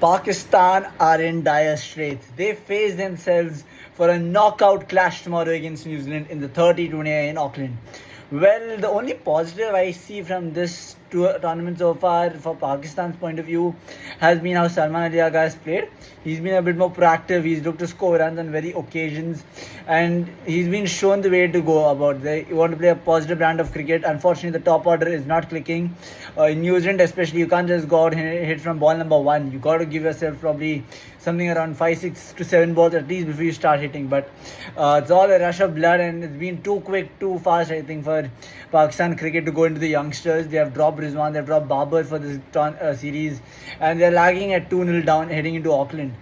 Pakistan are in dire straits. They face themselves for a knockout clash tomorrow against New Zealand in the 30-20 in Auckland. Well, the only positive I see from this tournament so far, for Pakistan's point of view, has been how Salman Ali Agha has played. He's been a bit more proactive. He's looked to score runs on very occasions, and he's been shown the way to go about. They want to play a positive brand of cricket. Unfortunately, the top order is not clicking. In New Zealand, especially, you can't just go out and hit from ball number one. You got to give yourself probably something around 5, 6 to 7 balls at least before you start hitting. But it's all a rush of blood, and it's been too quick, too fast, I think, for Pakistan cricket to go into the youngsters. They have dropped Rizwan, they have dropped Babar for this series, and they're lagging at 2-0 down heading into Auckland.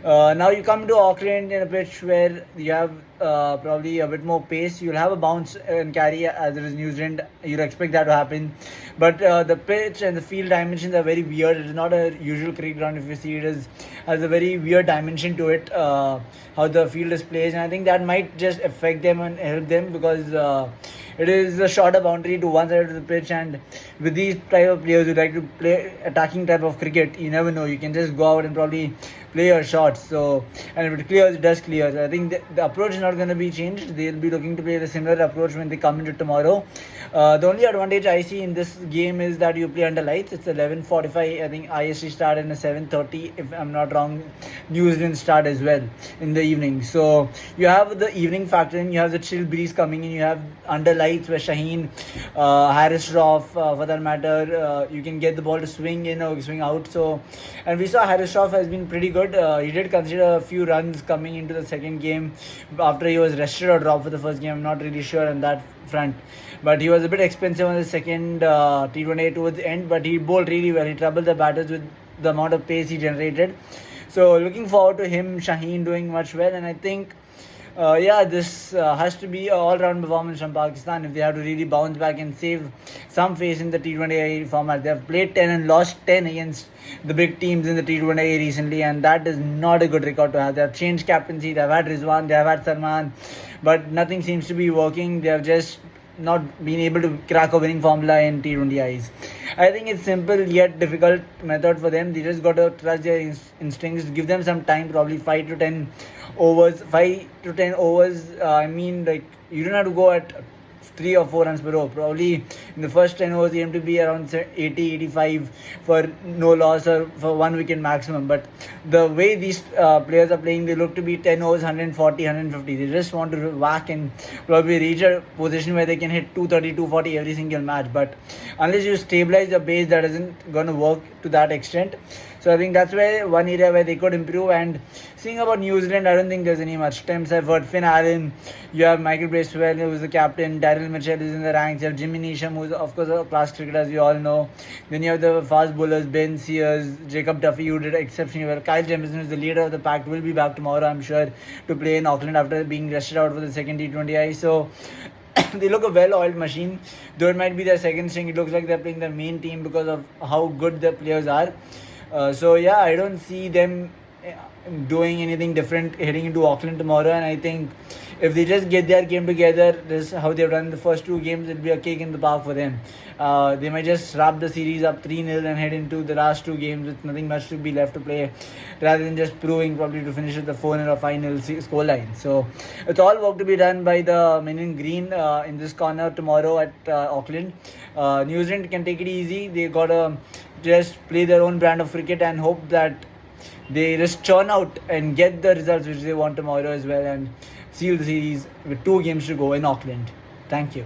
Now you come to Auckland in a pitch where you have probably a bit more pace. You'll have a bounce and carry as it is New Zealand. You'll expect that to happen. But the pitch and the field dimensions are very weird. It is not a usual cricket ground. If you see, it has a very weird dimension to it, how the field is placed. And I think that might just affect them and help them because it is a shorter boundary to one side of the pitch, and with these type of players who like to play attacking type of cricket, you never know. You can just go out and probably play your shots. So, and if it clears, it does clear. So I think the approach is not going to be changed. They'll be looking to play the similar approach when they come into tomorrow. The only advantage I see in this game is that you play under lights. It's 11:45. I think IST start in 7:30. If I'm not wrong, New Zealand start as well in the evening. So you have the evening factor in. You have the chill breeze coming in. You have under lights where Shaheen, Harris Shroff, for that matter, you can get the ball to swing in or swing out. So, and we saw Harris Shroff has been pretty good. He did consider a few runs coming into the second game after he was rested or dropped for the first game. I'm not really sure on that front, but he was a bit expensive on the second T20 towards the end, but he bowled really well. He troubled the batters with the amount of pace he generated. So looking forward to him, Shaheen, doing much well. And I think this has to be an all-round performance from Pakistan if they have to really bounce back and save some face in the T20 format. They have played 10 and lost 10 against the big teams in the T20 recently, and that is not a good record to have. They have changed captaincy. They have had Rizwan, they have had Salman, but nothing seems to be working. They have just not been able to crack a winning formula in T20Is. I think it's simple yet difficult method for them. They just got to trust their instincts, give them some time, probably 5 to 10 overs. 5 to 10 overs, I mean, like, you don't have to go at 3 or 4 runs per over. Probably in the first 10 overs, you have to be around 80, 85 for no loss or for 1 wicket maximum. But the way these players are playing, they look to be 10 overs, 140, 150. They just want to whack and probably reach a position where they can hit 230, 240 every single match. But unless you stabilize the base, that isn't going to work to that extent. So I think that's where one area where they could improve. And seeing about New Zealand, I don't think there's any much. Temps effort, Finn Allen, you have Michael Bracewell, who's the captain, Daryl Mitchell is in the ranks, you have Jimmy Neesham, who's of course a class cricketer, as you all know. Then you have the fast bowlers, Ben Sears, Jacob Duffy, who did exceptionally well. Kyle Jemison, who's the leader of the pack, will be back tomorrow, I'm sure, to play in Auckland after being rested out for the second T20I. So they look a well-oiled machine. Though it might be their second string, it looks like they're playing their main team because of how good the players are. I don't see them doing anything different heading into Auckland tomorrow, and I think if they just get their game together, this is how they've done the first 2 games, it'll be a cake in the park for them. They might just wrap the series up 3-0 and head into the last 2 games with nothing much to be left to play, rather than just proving probably to finish with the 4-0 or 5-0 scoreline. So it's all work to be done by the men in green in this corner tomorrow at Auckland. New Zealand can take it easy. They gotta just play their own brand of cricket and hope that they just churn out and get the results which they want tomorrow as well, and seal the series with 2 games to go in Auckland. Thank you.